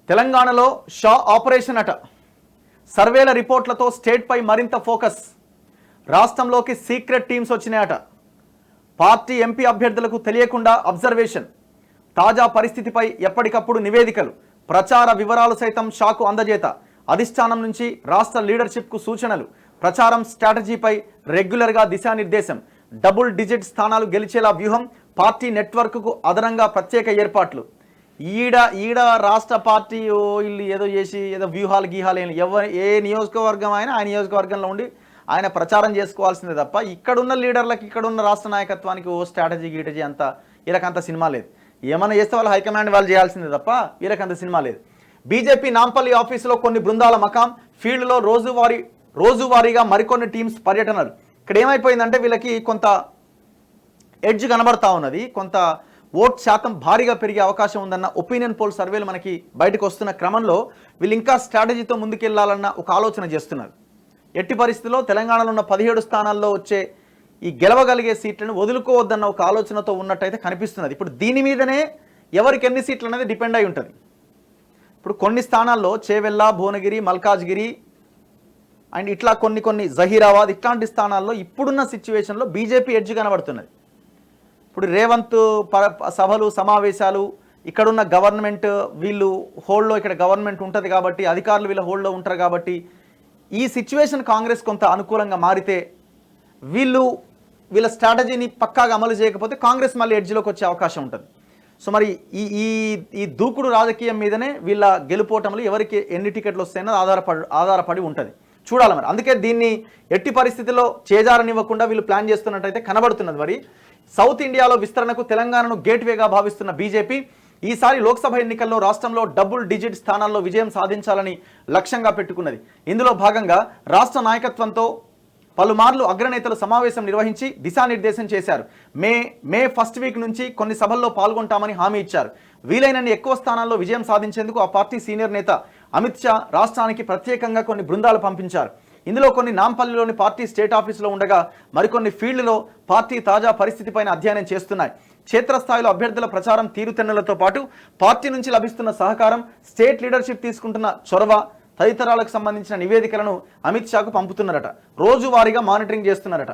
తెలంగాణలో షా ఆపరేషన్ అట. సర్వేల రిపోర్ట్లతో స్టేట్పై మరింత ఫోకస్. రాష్ట్రంలోకి సీక్రెట్ టీమ్స్ వచ్చినాయట. పార్టీ ఎంపీ అభ్యర్థులకు తెలియకుండా అబ్జర్వేషన్. తాజా పరిస్థితిపై ఎప్పటికప్పుడు నివేదికలు. ప్రచార వివరాలు సైతం షాకు అందజేత. అధిష్టానం నుంచి రాష్ట్ర లీడర్షిప్కు సూచనలు. ప్రచారం స్ట్రాటజీపై రెగ్యులర్గా దిశానిర్దేశం. డబుల్ డిజిట్ స్థానాలు గెలిచేలా వ్యూహం. పార్టీ నెట్వర్క్కు అదనంగా ప్రత్యేక ఏర్పాట్లు. ఈడ రాష్ట్ర పార్టీ వీళ్ళు ఏదో చేసి ఏదో వ్యూహాలు గీహాలు ఏ నియోజకవర్గం అయినా ఆ నియోజకవర్గంలో ఉండి ఆయన ప్రచారం చేసుకోవాల్సిందే తప్ప ఇక్కడున్న లీడర్లకు ఇక్కడున్న రాష్ట్ర నాయకత్వానికి స్ట్రాటజీ గీటజీ అంత వీళ్ళకంత సినిమా లేదు. ఏమన్నా చేస్తే వాళ్ళు హైకమాండ్ వాళ్ళు చేయాల్సిందే తప్ప వీళ్ళకంత సినిమా లేదు. బీజేపీ నాంపల్లి ఆఫీసులో కొన్ని బృందాల మకాం. ఫీల్డ్లో రోజువారీగా మరికొన్ని టీమ్స్ పర్యటనలు. ఇక్కడ ఏమైపోయిందంటే వీళ్ళకి కొంత ఎడ్జ్ కనబడతా ఉన్నది. కొంత ఓట్ శాతం భారీగా పెరిగే అవకాశం ఉందన్న ఒపీనియన్ పోల్ సర్వేలు మనకి బయటకు వస్తున్న క్రమంలో వీళ్ళు ఇంకా స్ట్రాటజీతో ముందుకెళ్లాలన్న ఒక ఆలోచన చేస్తున్నారు. ఎట్టి పరిస్థితుల్లో తెలంగాణలో ఉన్న 17 స్థానాల్లో వచ్చే ఈ గెలవగలిగే సీట్లను వదులుకోవద్దన్న ఒక ఆలోచనతో ఉన్నట్టయితే కనిపిస్తున్నది. ఇప్పుడు దీని మీదనే ఎవరికి ఎన్ని సీట్లు అనేది డిపెండ్ అయి ఉంటుంది. ఇప్పుడు కొన్ని స్థానాల్లో చేవెళ్ళ, భువనగిరి, మల్కాజ్గిరి అండ్ ఇట్లా కొన్ని జహీరాబాద్ ఇట్లాంటి స్థానాల్లో ఇప్పుడున్న సిచ్యువేషన్లో బీజేపీ ఎడ్జ్ కనబడుతున్నది. ఇప్పుడు రేవంత్ సభలు సమావేశాలు, ఇక్కడున్న గవర్నమెంట్ వీళ్ళు హోల్డ్లో, ఇక్కడ గవర్నమెంట్ ఉంటుంది కాబట్టి అధికారులు వీళ్ళ హోల్డ్లో ఉంటారు కాబట్టి ఈ సిచ్యువేషన్ కాంగ్రెస్ కొంత అనుకూలంగా మారితే వీళ్ళ స్ట్రాటజీని పక్కాగా అమలు చేయకపోతే కాంగ్రెస్ మళ్ళీ ఎడ్జ్లోకి వచ్చే అవకాశం ఉంటుంది. సో మరి ఈ దూకుడు రాజకీయం మీదనే వీళ్ళ గెలుపోవటంలో ఎవరికి ఎన్ని టికెట్లు వస్తాయన్నది ఆధారపడి ఉంటుంది. చూడాలి మరి. అందుకే దీన్ని ఎట్టి పరిస్థితుల్లో చేజారనివ్వకుండా వీళ్ళు ప్లాన్ చేస్తున్నట్టయితే కనబడుతున్నది. మరి సౌత్ ఇండియాలో విస్తరణకు తెలంగాణను గేట్వేగా భావిస్తున్న బీజేపీ ఈసారి లోక్సభ ఎన్నికల్లో రాష్ట్రంలో డబుల్ డిజిట్ స్థానాల్లో విజయం సాధించాలని లక్ష్యంగా పెట్టుకున్నది. ఇందులో భాగంగా రాష్ట్ర నాయకత్వంతో పలుమార్లు అగ్రనేతలు సమావేశం నిర్వహించి దిశానిర్దేశం చేశారు. మే ఫస్ట్ వీక్ నుంచి కొన్ని సభల్లో పాల్గొంటామని హామీ ఇచ్చారు. వీలైనన్ని ఎక్కువ స్థానాల్లో విజయం సాధించేందుకు ఆ పార్టీ సీనియర్ నేత అమిత్ షా రాష్ట్రానికి ప్రత్యేకంగా కొన్ని బృందాలు పంపించారు. ఇందులో కొన్ని నాంపల్లిలోని పార్టీ స్టేట్ ఆఫీసులో ఉండగా మరికొన్ని ఫీల్డ్లో పార్టీ తాజా పరిస్థితిపైన అధ్యయనం చేస్తున్నాయి. క్షేత్రస్థాయిలో అభ్యర్థుల ప్రచారం తీరుతెన్నులతో పాటు పార్టీ నుంచి లభిస్తున్న సహకారం, స్టేట్ లీడర్షిప్ తీసుకుంటున్న చొరవ తదితరాలకు సంబంధించిన నివేదికలను అమిత్ షాకు పంపుతున్నారట. రోజువారీగా మానిటరింగ్ చేస్తున్నారట.